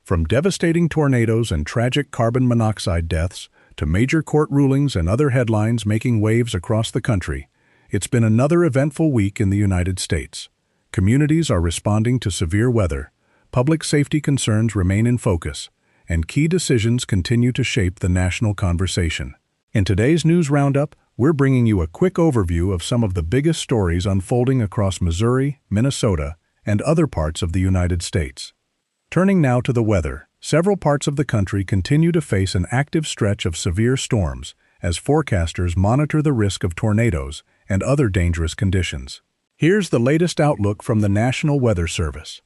From devastating tornadoes and tragic carbon monoxide deaths to major court rulings and other headlines making waves across the country, it's been another eventful week in the United States. Communities are responding to severe weather, public safety concerns remain in focus, and key decisions continue to shape the national conversation. In today's News Roundup, we're bringing you a quick overview of some of the biggest stories unfolding across Missouri, Minnesota, and other parts of the United States. Turning now to the weather, several parts of the country continue to face an active stretch of severe storms as forecasters monitor the risk of tornadoes and other dangerous conditions. Here's the latest outlook from the National Weather Service.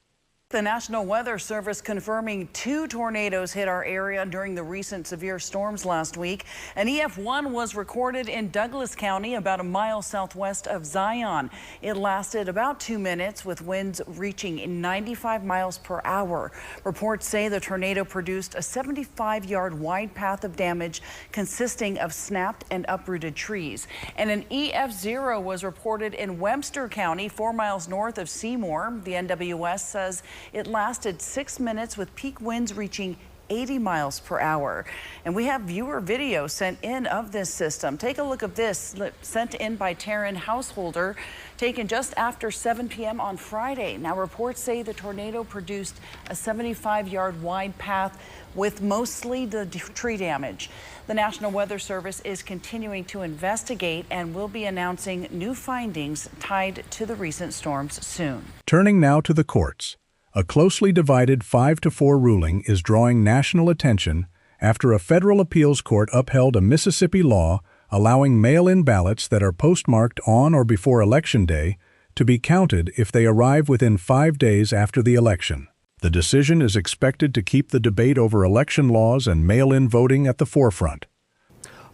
The National Weather Service confirming 2 tornadoes hit our area during the recent severe storms last week. An EF1 was recorded in Douglas County, about a mile southwest of Zion. It lasted about 2 minutes with winds reaching 95 miles per hour. Reports say the tornado produced a 75-yard wide path of damage consisting of snapped and uprooted trees. And an EF0 was reported in Webster County, 4 miles north of Seymour. The NWS says it lasted 6 minutes with peak winds reaching 80 miles per hour. And we have viewer video sent in of this system. Take a look at this, sent in by Taryn Householder, taken just after 7 p.m. on Friday. Now, reports say the tornado produced a 75-yard wide path with mostly the tree damage. The National Weather Service is continuing to investigate and will be announcing new findings tied to the recent storms soon. Turning now to the courts. A closely divided 5-4 ruling is drawing national attention after a federal appeals court upheld a Mississippi law allowing mail-in ballots that are postmarked on or before Election Day to be counted if they arrive within 5 days after the election. The decision is expected to keep the debate over election laws and mail-in voting at the forefront.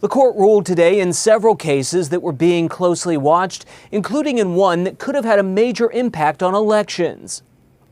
The court ruled today in several cases that were being closely watched, including in one that could have had a major impact on elections.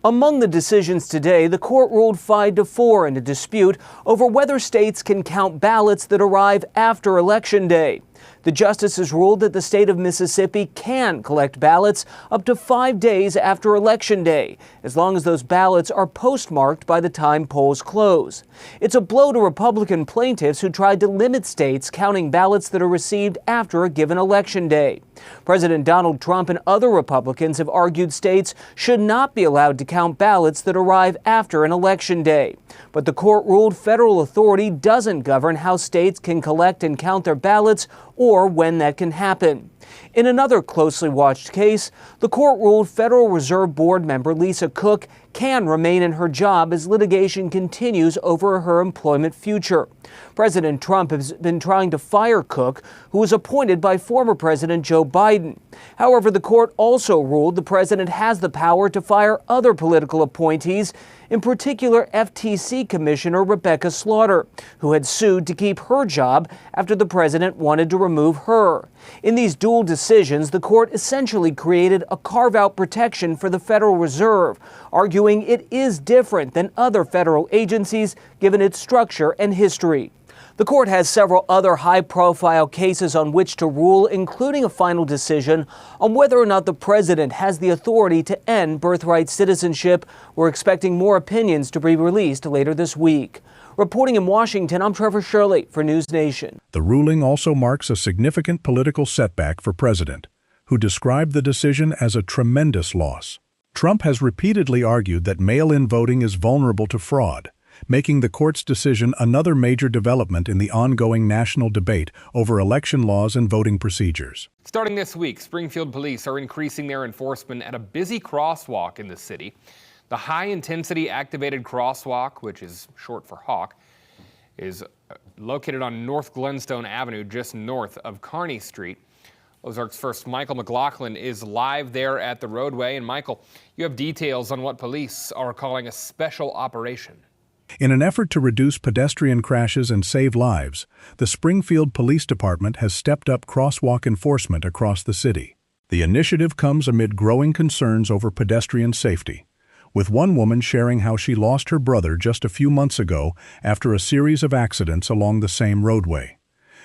Among the decisions today, the court ruled 5-4 in a dispute over whether states can count ballots that arrive after Election Day. The justices ruled that the state of Mississippi can collect ballots up to 5 days after Election Day, as long as those ballots are postmarked by the time polls close. It's a blow to Republican plaintiffs who tried to limit states counting ballots that are received after a given election day. President Donald Trump and other Republicans have argued states should not be allowed to count ballots that arrive after an election day. But the court ruled federal authority doesn't govern how states can collect and count their ballots or when that can happen. In another closely watched case, the court ruled Federal Reserve Board member Lisa Cook can remain in her job as litigation continues over her employment future. President Trump has been trying to fire Cook, who was appointed by former President Joe Biden. However, the court also ruled the president has the power to fire other political appointees, in particular FTC Commissioner Rebecca Slaughter, who had sued to keep her job after the president wanted to remove her. In these dual decisions, the court essentially created a carve-out protection for the Federal Reserve, arguing it is different than other federal agencies given its structure and history. The court has several other high-profile cases on which to rule, including a final decision on whether or not the president has the authority to end birthright citizenship. We're expecting more opinions to be released later this week. Reporting in Washington, I'm Trevor Shirley for News Nation. The ruling also marks a significant political setback for President, who described the decision as a tremendous loss. Trump has repeatedly argued that mail-in voting is vulnerable to fraud, making the court's decision another major development in the ongoing national debate over election laws and voting procedures. Starting this week, Springfield police are increasing their enforcement at a busy crosswalk in the city. The high-intensity activated crosswalk, which is short for HAWK, is located on North Glenstone Avenue, just north of Kearney Street. Ozarks First Michael McLaughlin is live there at the roadway. And Michael, you have details on what police are calling a special operation. In an effort to reduce pedestrian crashes and save lives, the Springfield Police Department has stepped up crosswalk enforcement across the city. The initiative comes amid growing concerns over pedestrian safety, with one woman sharing how she lost her brother just a few months ago after a series of accidents along the same roadway.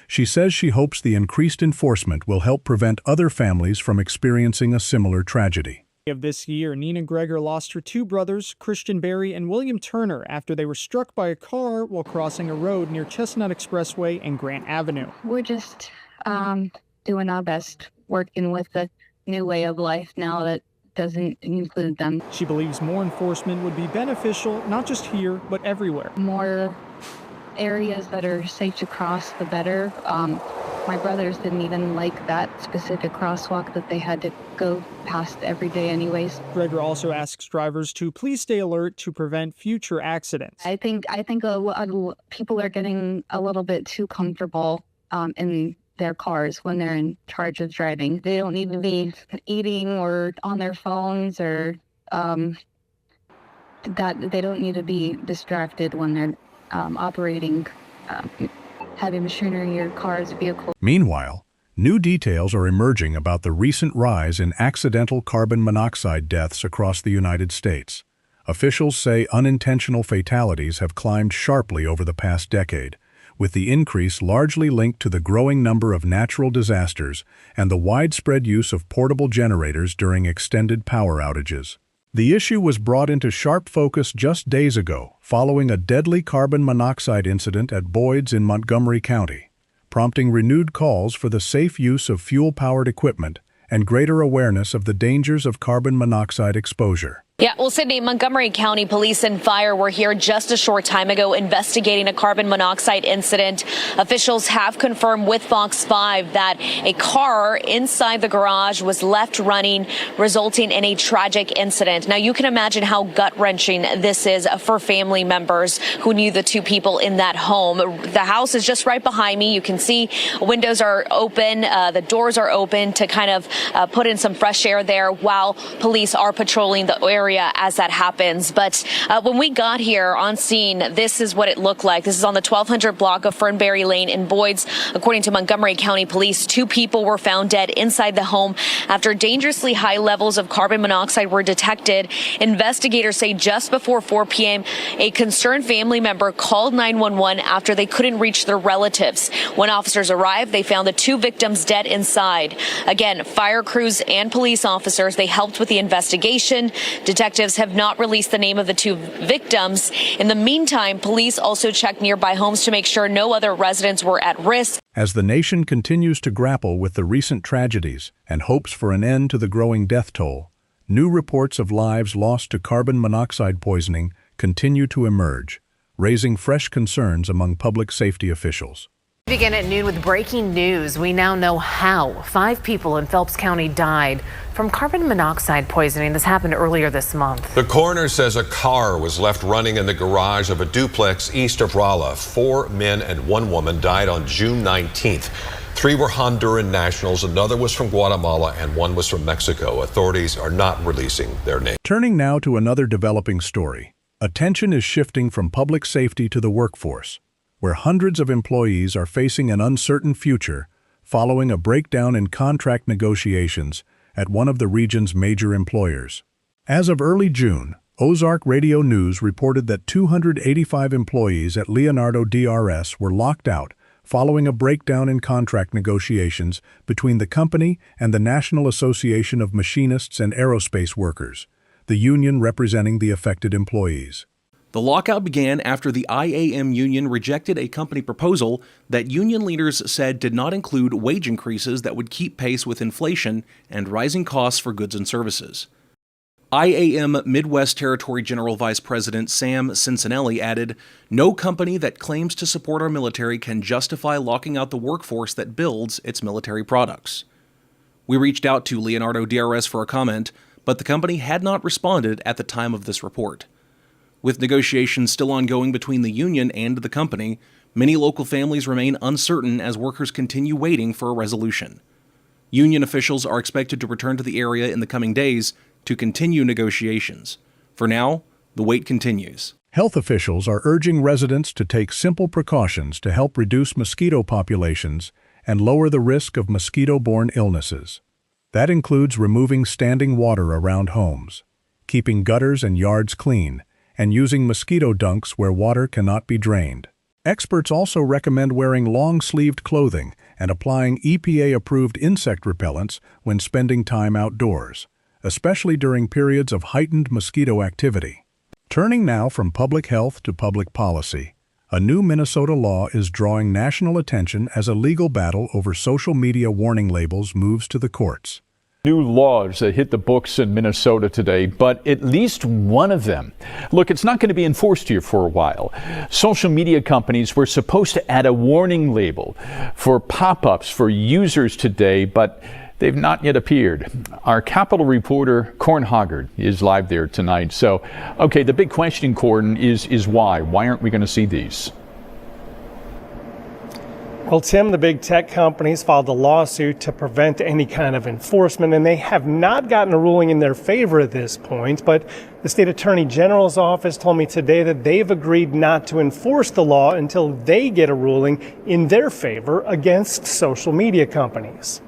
She says she hopes the increased enforcement will help prevent other families from experiencing a similar tragedy. Of this year, Nina Greger lost her two brothers, Christian Berry and William Turner, after they were struck by a car while crossing a road near Chestnut Expressway and Grant Avenue. We're just doing our best, working with the new way of life now that doesn't include them. She believes more enforcement would be beneficial, not just here, but everywhere. More areas that are safe to cross, the better. My brothers didn't even like that specific crosswalk that they had to go past every day anyways. Greger also asks drivers to please stay alert to prevent future accidents. I think a lot of people are getting a little bit too comfortable in their cars when they're in charge of driving. They don't need to be eating or on their phones or that they don't need to be distracted when they're operating heavy machinery or cars, vehicles. Meanwhile, new details are emerging about the recent rise in accidental carbon monoxide deaths across the United States. Officials say unintentional fatalities have climbed sharply over the past decade, with the increase largely linked to the growing number of natural disasters and the widespread use of portable generators during extended power outages. The issue was brought into sharp focus just days ago, following a deadly carbon monoxide incident at Boyd's in Montgomery County, prompting renewed calls for the safe use of fuel-powered equipment and greater awareness of the dangers of carbon monoxide exposure. Yeah, well, Sydney, Montgomery County Police and Fire were here just a short time ago investigating a carbon monoxide incident. Officials have confirmed with Fox 5 that a car inside the garage was left running, resulting in a tragic incident. Now, you can imagine how gut-wrenching this is for family members who knew the two people in that home. The house is just right behind me. You can see windows are open, the doors are open to kind of put in some fresh air there while police are patrolling the area as that happens. But when we got here on scene, this is what it looked like. This is on the 1200 block of Fernberry Lane in Boyd's. According to Montgomery County Police, two people were found dead inside the home after dangerously high levels of carbon monoxide were detected. Investigators say just before 4 p.m., a concerned family member called 911 after they couldn't reach their relatives. When officers arrived, they found the two victims dead inside. Again, fire crews and police officers, they helped with the investigation. Detectives have not released the name of the two victims. In the meantime, police also checked nearby homes to make sure no other residents were at risk. As the nation continues to grapple with the recent tragedies and hopes for an end to the growing death toll, new reports of lives lost to carbon monoxide poisoning continue to emerge, raising fresh concerns among public safety officials. Begin at noon with breaking news. We now know how 5 people in Phelps County died from carbon monoxide poisoning. This happened earlier this month. The coroner says a car was left running in the garage of a duplex east of Rolla. 4 men and 1 woman died on June 19th. 3 were Honduran nationals, another was from Guatemala, and 1 was from Mexico. Authorities are not releasing their names. Turning now to another developing story. Attention is shifting from public safety to the workforce, where hundreds of employees are facing an uncertain future following a breakdown in contract negotiations at one of the region's major employers. As of early June, Ozark Radio News reported that 285 employees at Leonardo DRS were locked out following a breakdown in contract negotiations between the company and the National Association of Machinists and Aerospace Workers, the union representing the affected employees. The lockout began after the IAM union rejected a company proposal that union leaders said did not include wage increases that would keep pace with inflation and rising costs for goods and services. IAM Midwest Territory General Vice President Sam Cincinnelli added, "No company that claims to support our military can justify locking out the workforce that builds its military products." We reached out to Leonardo DRS for a comment, but the company had not responded at the time of this report. With negotiations still ongoing between the union and the company, many local families remain uncertain as workers continue waiting for a resolution. Union officials are expected to return to the area in the coming days to continue negotiations. For now, the wait continues. Health officials are urging residents to take simple precautions to help reduce mosquito populations and lower the risk of mosquito-borne illnesses. That includes removing standing water around homes, keeping gutters and yards clean, and using mosquito dunks where water cannot be drained. Experts also recommend wearing long-sleeved clothing and applying EPA-approved insect repellents when spending time outdoors. especially during periods of heightened mosquito activity. Turning now from public health to public policy, a new Minnesota law is drawing national attention as a legal battle over social media warning labels moves to the courts. New laws that hit the books in Minnesota today, but at least one of them. Look, it's not going to be enforced here for a while. Social media companies were supposed to add a warning label for pop-ups for users today, but they've not yet appeared. Our Capitol reporter, Corn Hoggard, is live there tonight. So, okay, the big question, Corn, is why? Why aren't we going to see these? Well, Tim, the big tech companies filed a lawsuit to prevent any kind of enforcement, and they have not gotten a ruling in their favor at this point. But the state attorney general's office told me today that they've agreed not to enforce the law until they get a ruling in their favor against social media companies.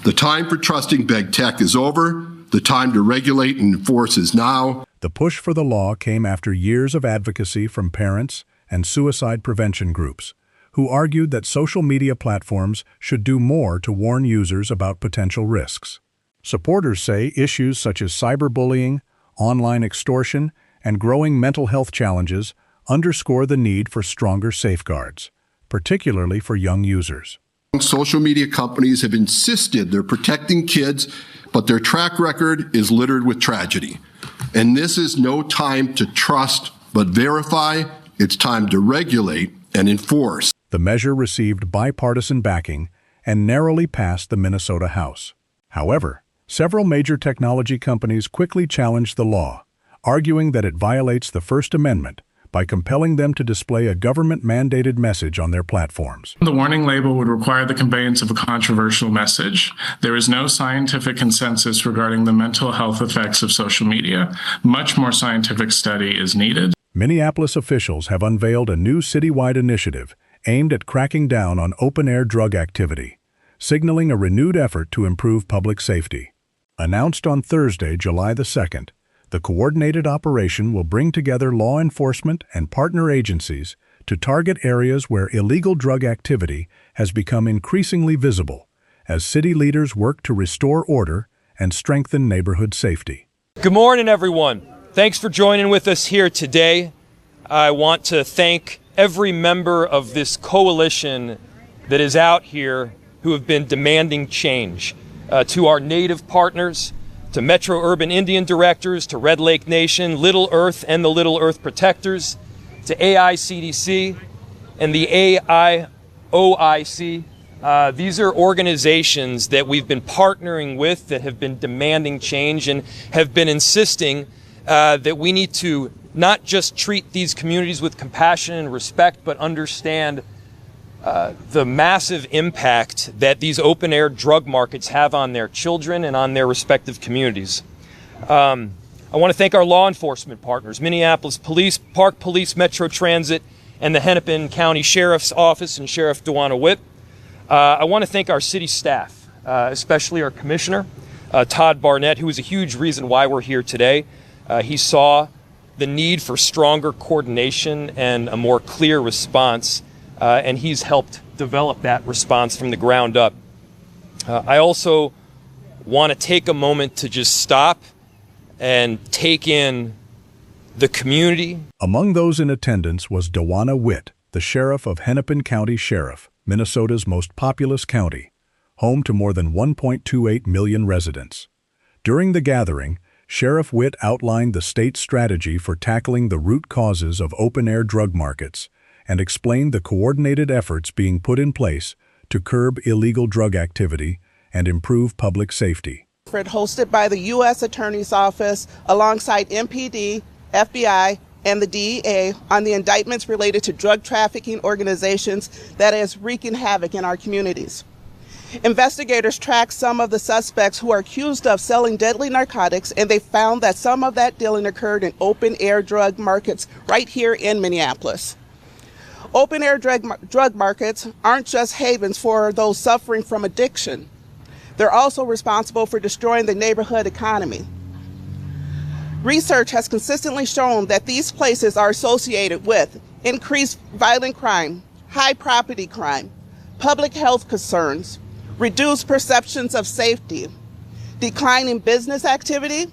The time for trusting big tech is over. The time to regulate and enforce is now. The push for the law came after years of advocacy from parents and suicide prevention groups, who argued that social media platforms should do more to warn users about potential risks. Supporters say issues such as cyberbullying, online extortion, and growing mental health challenges underscore the need for stronger safeguards, particularly for young users. Social media companies have insisted they're protecting kids, but their track record is littered with tragedy. And this is no time to trust but verify. It's time to regulate and enforce. The measure received bipartisan backing and narrowly passed the Minnesota House. However, several major technology companies quickly challenged the law, arguing that it violates the First Amendment by compelling them to display a government-mandated message on their platforms. The warning label would require the conveyance of a controversial message. There is no scientific consensus regarding the mental health effects of social media. Much more scientific study is needed. Minneapolis officials have unveiled a new citywide initiative aimed at cracking down on open-air drug activity, signaling a renewed effort to improve public safety. Announced on Thursday, July the 2nd, the coordinated operation will bring together law enforcement and partner agencies to target areas where illegal drug activity has become increasingly visible as city leaders work to restore order and strengthen neighborhood safety. Good morning, everyone. Thanks for joining with us here today. I want to thank every member of this coalition that is out here who have been demanding change. To our Native partners, to Metro Urban Indian Directors, to Red Lake Nation, Little Earth and the Little Earth Protectors, to AICDC and the AIOIC. These are organizations that we've been partnering with that have been demanding change and have been insisting that we need to not just treat these communities with compassion and respect, but understand the massive impact that these open-air drug markets have on their children and on their respective communities. I want to thank our law enforcement partners, Minneapolis Police, Park Police, Metro Transit, and the Hennepin County Sheriff's Office and Sheriff Dewana Witt. I want to thank our city staff, especially our commissioner, Todd Barnett, who is a huge reason why we're here today. He saw the need for stronger coordination and a more clear response, and he's helped develop that response from the ground up. I also want to take a moment to just stop and take in the community. Among those in attendance was Dewana Witt, the sheriff of Hennepin County Sheriff, Minnesota's most populous county, home to more than 1.28 million residents. During the gathering, Sheriff Witt outlined the state's strategy for tackling the root causes of open-air drug markets and explained the coordinated efforts being put in place to curb illegal drug activity and improve public safety. Hosted by the U.S. Attorney's Office alongside MPD, FBI, and the DEA on the indictments related to drug trafficking organizations that is wreaking havoc in our communities. Investigators tracked some of the suspects who are accused of selling deadly narcotics, and they found that some of that dealing occurred in open-air drug markets right here in Minneapolis. Open-air drug markets aren't just havens for those suffering from addiction. They're also responsible for destroying the neighborhood economy. Research has consistently shown that these places are associated with increased violent crime, high property crime, public health concerns, reduced perceptions of safety, declining business activity,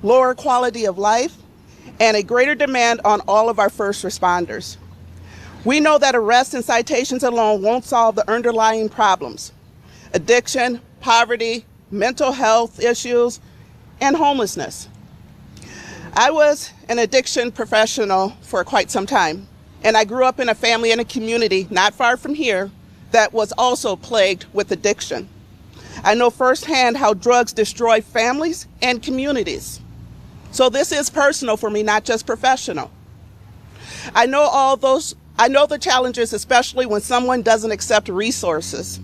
lower quality of life, and a greater demand on all of our first responders. We know that arrests and citations alone won't solve the underlying problems: addiction, poverty, mental health issues, and homelessness. I was an addiction professional for quite some time, and I grew up in a family and a community not far from here that was also plagued with addiction. I know firsthand how drugs destroy families and communities. So this is personal for me, not just professional. I know the challenges, especially when someone doesn't accept resources.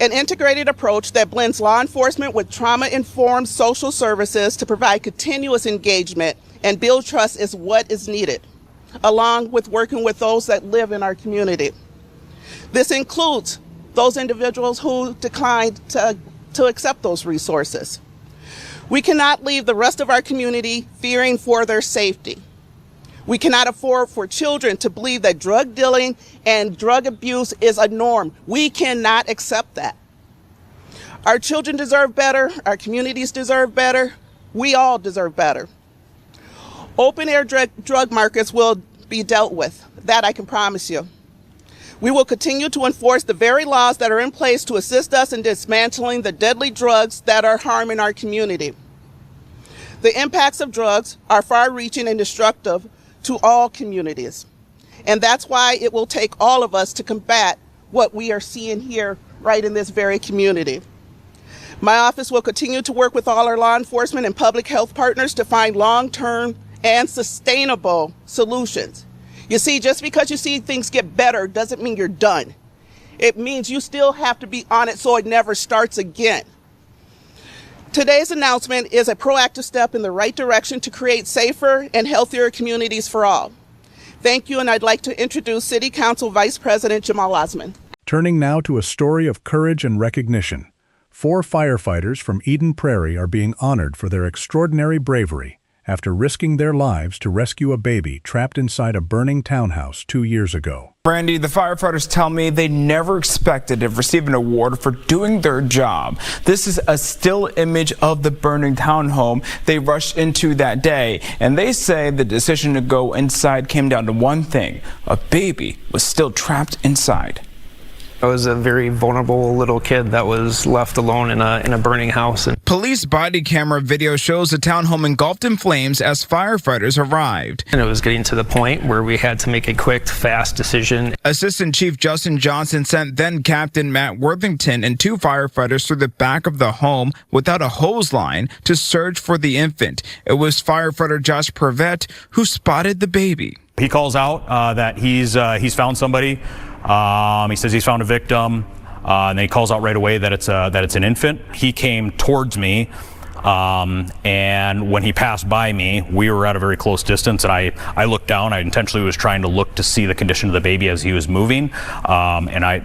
An integrated approach that blends law enforcement with trauma-informed social services to provide continuous engagement and build trust is what is needed, along with working with those that live in our community. This includes those individuals who declined to accept those resources. We cannot leave the rest of our community fearing for their safety. We cannot afford for children to believe that drug dealing and drug abuse is a norm. We cannot accept that. Our children deserve better. Our communities deserve better. We all deserve better. Open air drug markets will be dealt with. That I can promise you. We will continue to enforce the very laws that are in place to assist us in dismantling the deadly drugs that are harming our community. The impacts of drugs are far-reaching and destructive to all communities. And that's why it will take all of us to combat what we are seeing here right in this very community. My office will continue to work with all our law enforcement and public health partners to find long-term and sustainable solutions. You see, just because you see things get better doesn't mean you're done. It means you still have to be on it so it never starts again. Today's announcement is a proactive step in the right direction to create safer and healthier communities for all. Thank you, and I'd like to introduce City Council Vice President Jamal Osman. Turning now to a story of courage and recognition. 4 firefighters from Eden Prairie are being honored for their extraordinary bravery after risking their lives to rescue a baby trapped inside a burning townhouse 2 years ago. Brandy, the firefighters tell me they never expected to receive an award for doing their job. This is a still image of the burning townhome they rushed into that day, and they say the decision to go inside came down to one thing: a baby was still trapped inside. I was a very vulnerable little kid that was left alone in a burning house. Police body camera video shows the townhome engulfed in flames as firefighters arrived. And it was getting to the point where we had to make a quick, fast decision. Assistant Chief Justin Johnson sent then Captain Matt Worthington and 2 firefighters through the back of the home without a hose line to search for the infant. It was firefighter Josh Prevette who spotted the baby. He calls out that he's found somebody. He says he's found a victim, and then he calls out right away that it's an infant. He came towards me, and when he passed by me, we were at a very close distance, and I looked down. I intentionally was trying to look to see the condition of the baby as he was moving, and I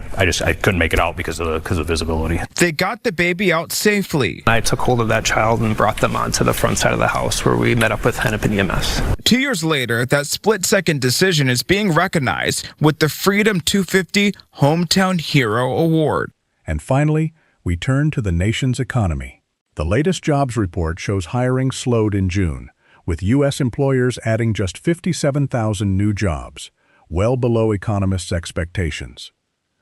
couldn't make it out because of visibility. They got the baby out safely. I took hold of that child and brought them onto the front side of the house where we met up with Hennepin EMS. 2 years later, that split-second decision is being recognized with the Freedom 250 Hometown Hero Award. And finally, we turn to the nation's economy. The latest jobs report shows hiring slowed in June, with U.S. employers adding just 57,000 new jobs, well below economists' expectations.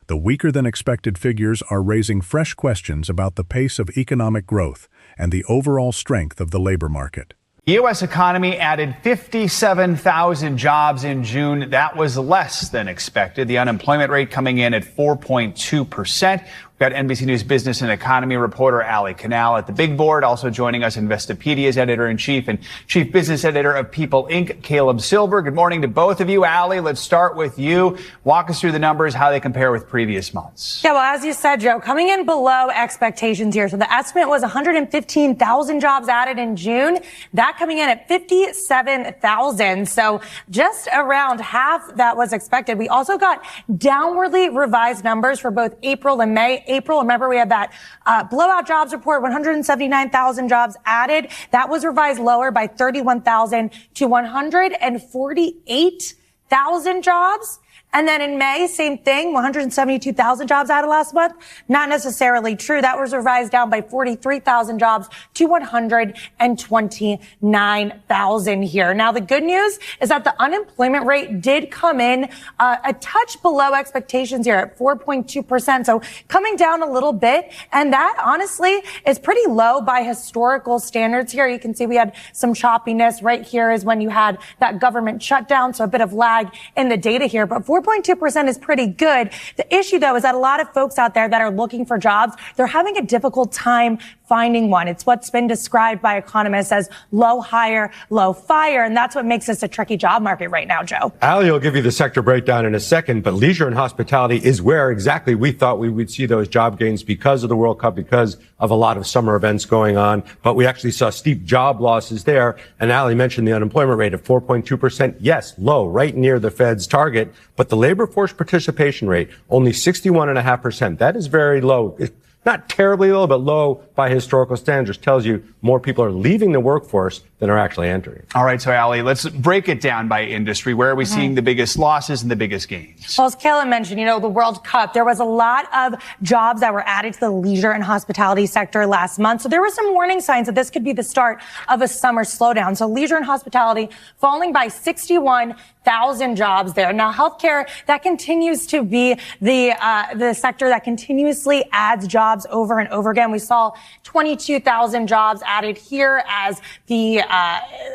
The weaker-than-expected figures are raising fresh questions about the pace of economic growth and the overall strength of the labor market. The U.S. economy added 57,000 jobs in June. That was less than expected. The unemployment rate coming in at 4.2%. We've got NBC News business and economy reporter Ali Canal at the big board. Also joining us, Investopedia's editor-in-chief and chief business editor of People Inc., Caleb Silver. Good morning to both of you. Ali, let's start with you. Walk us through the numbers, how they compare with previous months. Yeah, well, as you said, Joe, coming in below expectations here. So the estimate was 115,000 jobs added in June. That coming in at 57,000. So just around half that was expected. We also got downwardly revised numbers for both April and May. April, remember we had that blowout jobs report, 179,000 jobs added. That was revised lower by 31,000 to 148,000 jobs. And then in May, same thing, 172,000 jobs added last month. Not necessarily true. That was revised down by 43,000 jobs to 129,000 here. Now, the good news is that the unemployment rate did come in a touch below expectations here at 4.2%. So coming down a little bit. And that honestly is pretty low by historical standards here. You can see we had some choppiness. Right here is when you had that government shutdown. So a bit of lag in the data here. But 4.2% is pretty good. The issue, though, is that a lot of folks out there that are looking for jobs, they're having a difficult time finding one. It's what's been described by economists as low hire, low fire. And that's what makes this a tricky job market right now, Joe. Allie will give you the sector breakdown in a second, but leisure and hospitality is where exactly we thought we would see those job gains because of the World Cup, because of a lot of summer events going on. But we actually saw steep job losses there. And Allie mentioned the unemployment rate of 4.2%. Yes, low, right near the Fed's target. But the labor force participation rate, only 61.5%. That is very low. Not terribly low, but low by historical standards. Tells you more people are leaving the workforce than are actually entering. All right, so Allie, let's break it down by industry. Where are we seeing the biggest losses and the biggest gains? Well, as Kayla mentioned, the World Cup, there was a lot of jobs that were added to the leisure and hospitality sector last month. So there were some warning signs that this could be the start of a summer slowdown. So leisure and hospitality falling by 61,000 jobs there. Now, healthcare, that continues to be the sector that continuously adds jobs over and over again. We saw 22,000 jobs added here as the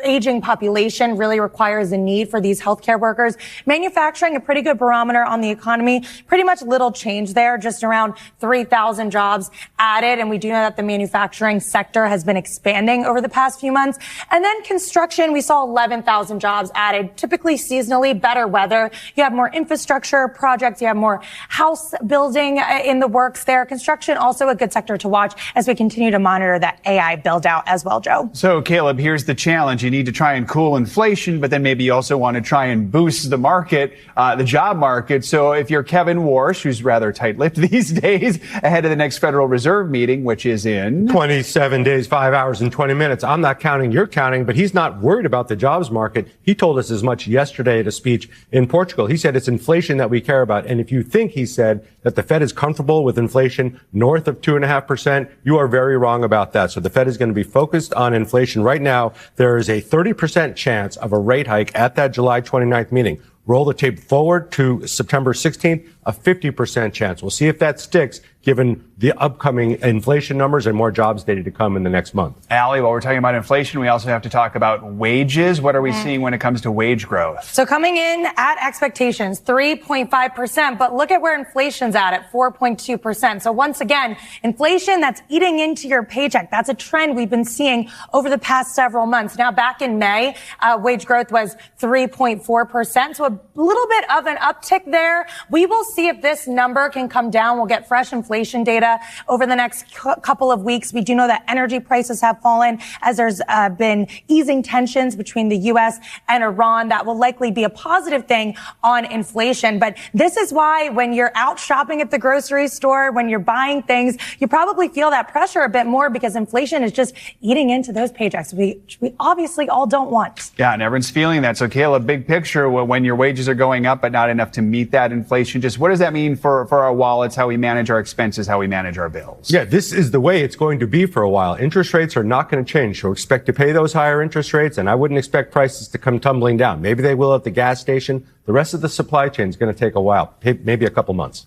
aging population really requires a need for these healthcare workers. Manufacturing, a pretty good barometer on the economy. Pretty much little change there, just around 3,000 jobs added. And we do know that the manufacturing sector has been expanding over the past few months. And then construction, we saw 11,000 jobs added. Typically seasonally, better weather. You have more infrastructure projects. You have more house building in the works there. Construction, also a good sector to watch as we continue to monitor that AI build out as well, Joe. So, Caleb, here's the challenge. You need to try and cool inflation, but then maybe you also want to try and boost the market, the job market. So if you're Kevin Warsh, who's rather tight-lipped these days, ahead of the next Federal Reserve meeting, which is in 27 days, 5 hours and 20 minutes. I'm not counting, you're counting, but he's not worried about the jobs market. He told us as much yesterday at a speech in Portugal. He said it's inflation that we care about. And if you think, he said, that the Fed is comfortable with inflation north of 2.5%, you are very wrong about that. So the Fed is going to be focused on inflation. Right now, there is a 30% chance of a rate hike at that July 29th meeting. Roll the tape forward to September 16th, a 50% chance. We'll see if that sticks, given the upcoming inflation numbers and more jobs data to come in the next month. Allie, while we're talking about inflation, we also have to talk about wages. What are we seeing when it comes to wage growth? So coming in at expectations, 3.5%, but look at where inflation's at 4.2%. So once again, inflation that's eating into your paycheck. That's a trend we've been seeing over the past several months. Now, back in May, wage growth was 3.4%. So a little bit of an uptick there. We will see if this number can come down. We'll get fresh inflation data over the next couple of weeks. We do know that energy prices have fallen as there's been easing tensions between the U.S. and Iran. That will likely be a positive thing on inflation. But this is why when you're out shopping at the grocery store, when you're buying things, you probably feel that pressure a bit more because inflation is just eating into those paychecks, which we obviously all don't want. Yeah, and everyone's feeling that. So, Kayla, big picture, when your wages are going up but not enough to meet that inflation, just what does that mean for our wallets, how we manage our expenses, how we manage our bills? Yeah, this is the way it's going to be for a while. Interest rates are not going to change. So expect to pay those higher interest rates, and I wouldn't expect prices to come tumbling down. Maybe they will at the gas station. The rest of the supply chain is going to take a while, maybe a couple months.